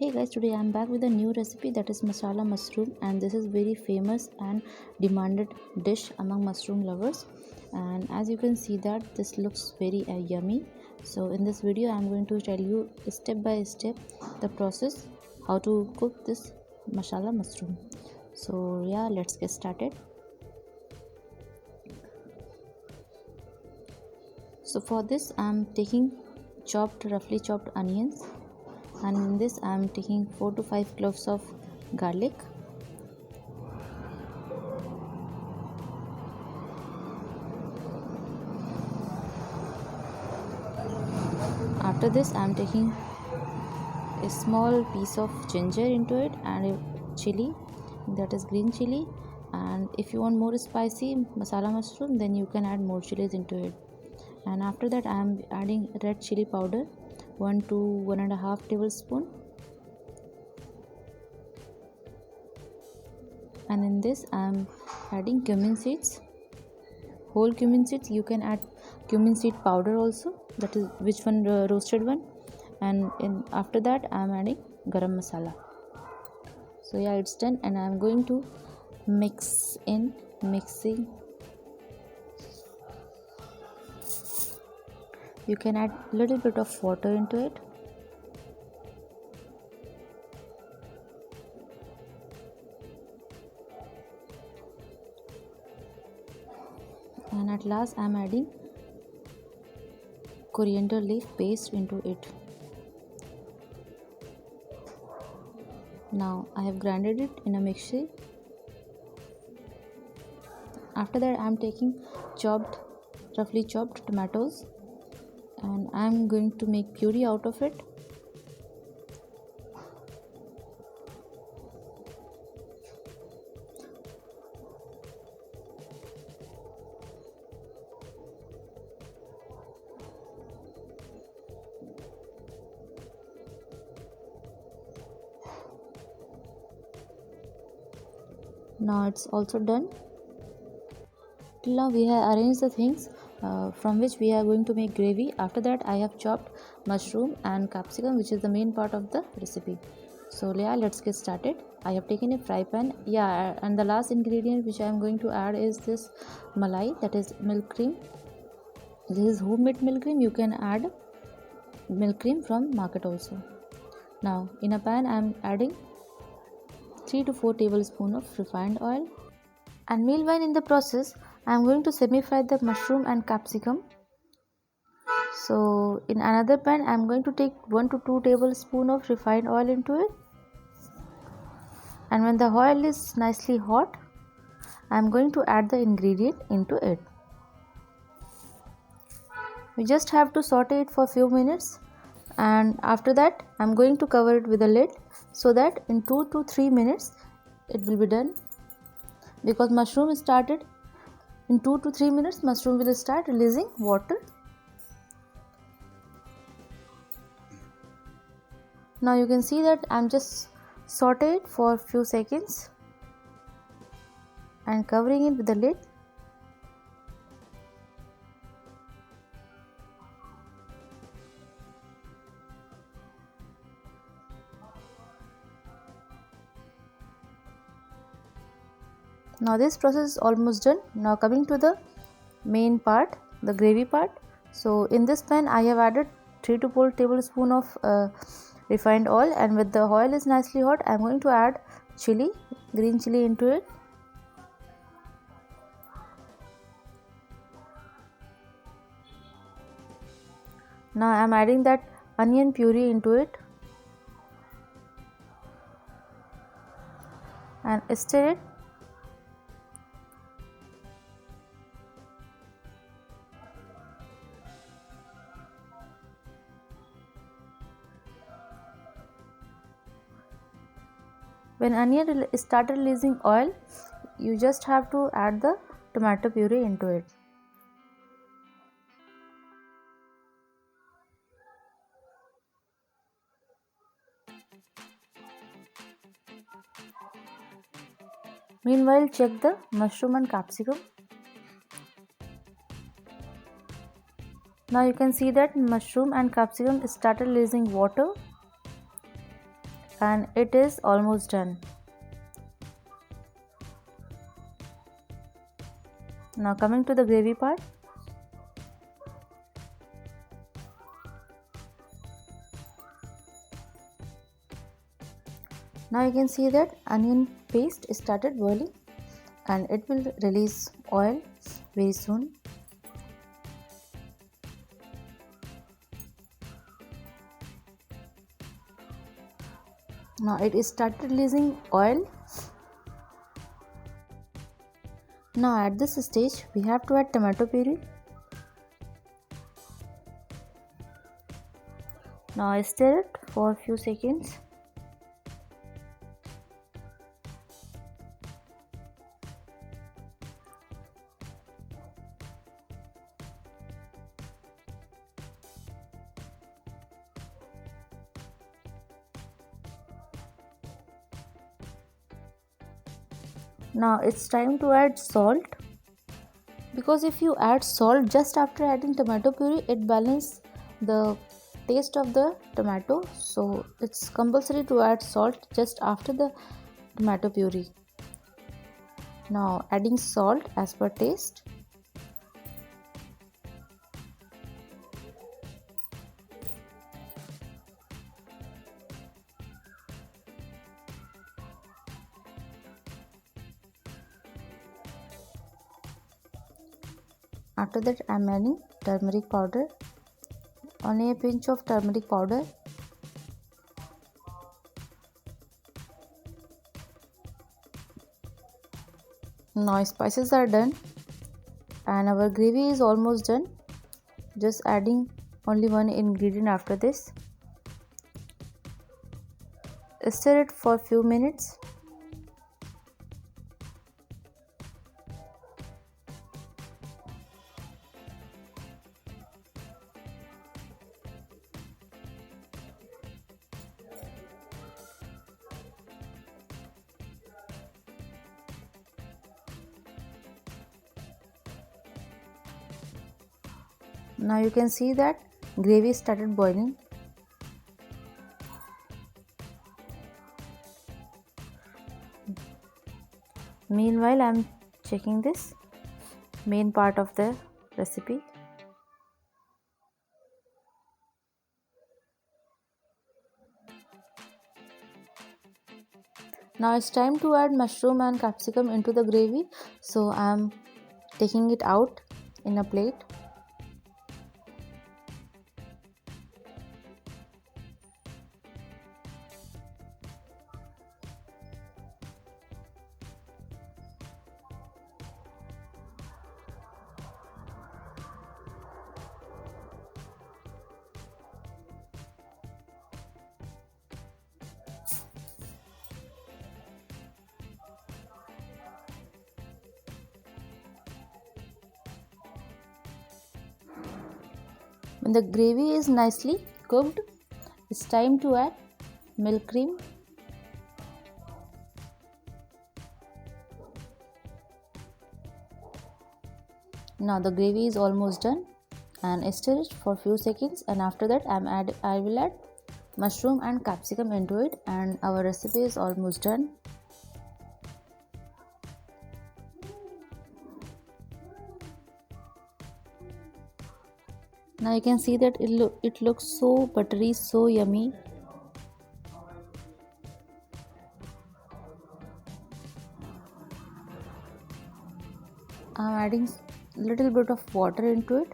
Hey guys, today I'm back with a new recipe, that is masala mushroom, and this is very famous and demanded dish among mushroom lovers. And as you can see that this looks very yummy. So in this video I'm going to tell you step by step the process how to cook this masala mushroom. So yeah, let's get started. So for this I'm taking roughly chopped onions, and in this I am taking 4 to 5 cloves of garlic. After this I am taking a small piece of ginger into it and a chili, that is green chili, and if you want more spicy masala mushroom then you can add more chilies into it. And after that I am adding red chili powder 1 to 1.5 tablespoon, and in this I am adding cumin seeds, whole cumin seeds. You can add cumin seed powder also, that is which one, roasted one. And after that I am adding garam masala. So yeah, it's done, and I am going to mixing. You can add little bit of water into it. And at last I am adding coriander leaf paste into it. Now I have grinded it in a mixer. After that I am taking roughly chopped tomatoes, and I am going to make puree out of it. Now it's also done. Till now we have arranged the things from which we are going to make gravy. After that I have chopped mushroom and capsicum, which is the main part of the recipe. So yeah, let's get started. I have taken a fry pan, and the last ingredient which I am going to add is this malai, that is milk cream. This is homemade milk cream. You can add milk cream from market also. Now in a pan I am adding 3 to 4 tablespoons of refined oil, and meanwhile in the process I am going to semi-fry the mushroom and capsicum. So in another pan I am going to take 1 to 2 tablespoons of refined oil into it, and when the oil is nicely hot I am going to add the ingredient into it. We just have to saute it for a few minutes, and after that I am going to cover it with a lid so that in 2 to 3 minutes it will be done. Because mushroom started in 2 to 3 minutes, mushroom will start releasing water. Now you can see that I am just saute it for a few seconds and covering it with the lid. Now this process is almost done. Now coming to the main part, the gravy part. So in this pan I have added 3 to 4 tablespoons of refined oil, and when the oil is nicely hot I am going to add green chili into it. Now I am adding that onion puree into it and stir it. When onion started releasing oil, you just have to add the tomato puree into it. Meanwhile, check the mushroom and capsicum. Now you can see that mushroom and capsicum started releasing water. and it is almost done. Now coming to the gravy part. Now you can see that onion paste started boiling and it will release oil very soon. Now it is started releasing oil. Now at this stage we have to add tomato puree. Now I stir it for a few seconds. Now it's time to add salt, because if you add salt just after adding tomato puree, it balances the taste of the tomato, so it's compulsory to add salt just after the tomato puree. Now adding salt as per taste. After that I am adding turmeric powder, only a pinch of turmeric powder. Now spices are done and our gravy is almost done. Just adding only one ingredient after this. Stir it for a few minutes. Now you can see that gravy started boiling. Meanwhile I am checking this main part of the recipe. Now it's time to add mushroom and capsicum into the gravy, so I am taking it out in a plate. When the gravy is nicely cooked, it's time to add milk cream. Now the gravy is almost done and stir it for a few seconds, and after that I will add mushroom and capsicum into it, and our recipe is almost done. Now you can see that it looks so buttery, so yummy. I'm adding little bit of water into it.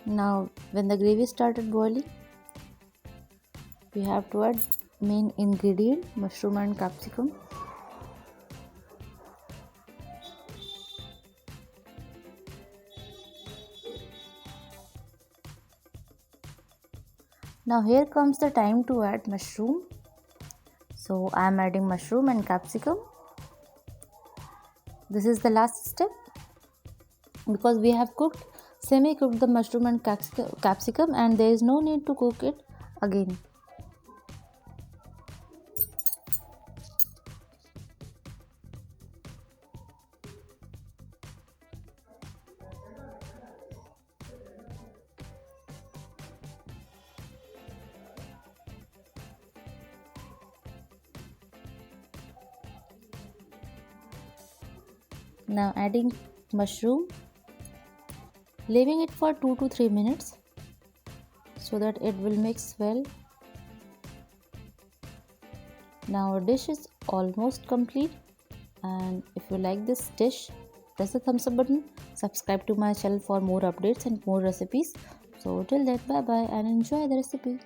Now when the gravy started boiling, we have to add main ingredient, mushroom and capsicum. Now here comes the time to add mushroom. So I am adding mushroom and capsicum. This is the last step, because we have semi-cooked the mushroom and capsicum, and there is no need to cook it again. Now adding mushroom, leaving it for 2 to 3 minutes so that it will mix well. Now our dish is almost complete, and if you like this dish, press the thumbs up button, subscribe to my channel for more updates and more recipes. So till then, bye bye and enjoy the recipe.